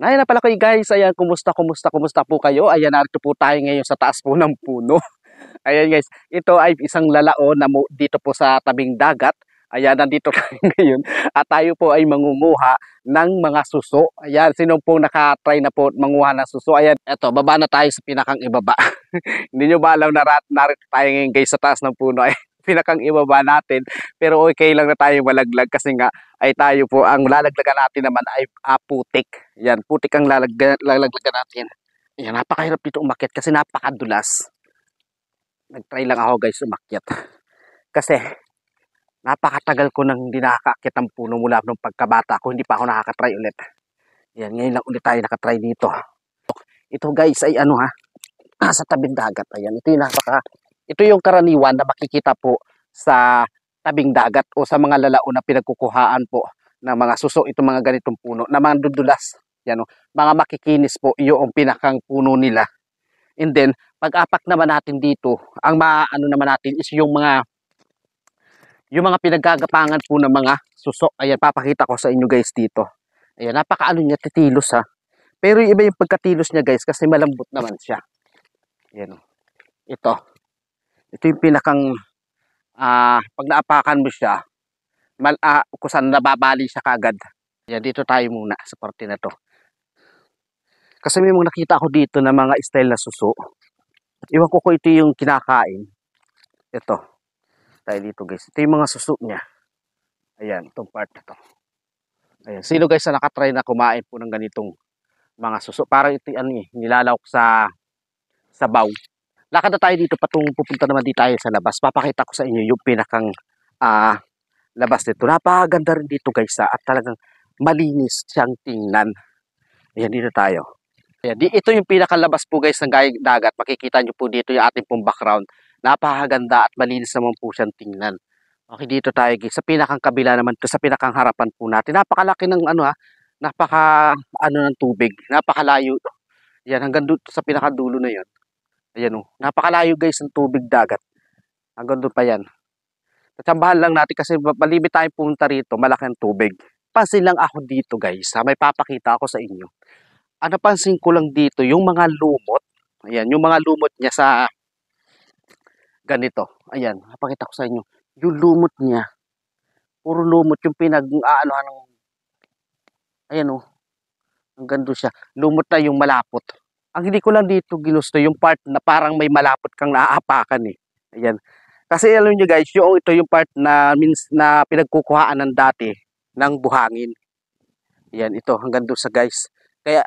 Ngayon na pala kayo guys, ayan, kumusta po kayo? Ayan, narito po tayo ngayon sa taas po ng puno. Ayan guys, ito ay isang lalao na dito po sa tabing dagat. Ayan, nandito tayo ngayon at tayo po ay mangunguha ng mga suso. Ayan, sino po nakatry na po manguha ng suso? Ayan, eto, baba na tayo sa pinakang ibaba. Hindi nyo ba alam na narito tayo ngayon guys sa taas ng puno? Ay, pinakang ibaba natin. Pero okay lang na tayo malaglag kasi nga ay tayo po, ang lalaglagan natin naman ay putik. Yan, putik ang lalaglagan natin. Yan, napakahirap dito umakyat kasi napakadulas. Nag-try lang ako guys umakyat. Kasi napakatagal ko nang hindi nakakaakyat ng puno mula nung pagkabata ko. Hindi pa ako nakakatry ulit. Yan, ngayon lang ulit tayo nakatry dito. Ito guys ay ano ha, sa tabing dagat. Ayan, ito yung karaniwan na makikita po sa tabing dagat o sa mga lalao na pinagkukuhaan po ng mga suso, itong mga ganitong puno na mga dudulas. Yan, mga makikinis po, yung pinakang puno nila. And then, pag-apak naman natin dito, ang maano naman natin is yung mga pinaggagapangan po ng mga suso. Ayan, papakita ko sa inyo guys dito. Ayan, napakaano niya, titilos ha. Pero iba yung pagkatilos niya guys kasi malambot naman siya. Ayan, ito yung pinakang pag naapakan mo siya, kung saan nababali siya kagad. Yan, dito tayo muna sa parte na to. Kasi may mga nakita ako dito na mga style na suso. Iwan ko ito yung kinakain. Ito. Tayo dito guys. Ito yung mga suso niya. Ayan, itong part na to. Ayan. Sino guys na nakatry na kumain po ng ganitong mga suso? Parang ito nilalawak sa sabaw. Lakad na tayo dito pupunta naman dito tayo sa labas. Papakita ko sa inyo yung pinakang labas nito. Napakaganda rin dito guys at talagang malinis siyang tingnan. Ayan, dito tayo. Ayan, ito yung pinakalabas po guys ng dagat. Makikita nyo po dito yung ating pong background. Napakaganda at malinis naman po siyang tingnan. Okay, dito tayo guys. Sa pinakang kabila naman to, sa pinakang harapan po natin. Napakalaki ng ng tubig. Napakalayo. Ayan, hanggang doon sa pinakadulo na yan. Ayan napakalayo guys ng tubig dagat. Hanggang doon pa yan. Tatsambahan lang natin kasi malibit tayo pumunta rito, malaki ang tubig. Pansin lang ako dito guys, may papakita ako sa inyo. Ang napansin ko lang dito, yung mga lumot, ayan, yung mga lumot niya sa ganito. Ayan, papakita ko sa inyo. Yung lumot niya, puro lumot yung pinag-aanohan ng, ayan ang ganda siya. Lumot na yung malapot. Ang hindi ko lang dito ginusto, yung part na parang may malapot kang naaapakan eh. Ayan. Kasi alam nyo guys, ito yung part na pinagkukuhaan ng dati ng buhangin. Yan, ito hanggang doon sa guys. Kaya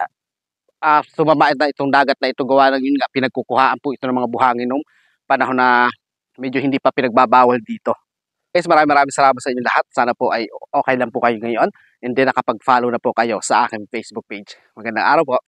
sumama na itong dagat na ito, gawa ng yun nga, pinagkukuhaan po ito ng mga buhangin nung panahon na medyo hindi pa pinagbabawal dito. Guys, maraming salamat sa inyo lahat. Sana po ay okay lang po kayo ngayon. And then nakapag-follow na po kayo sa aking Facebook page. Magandang araw po.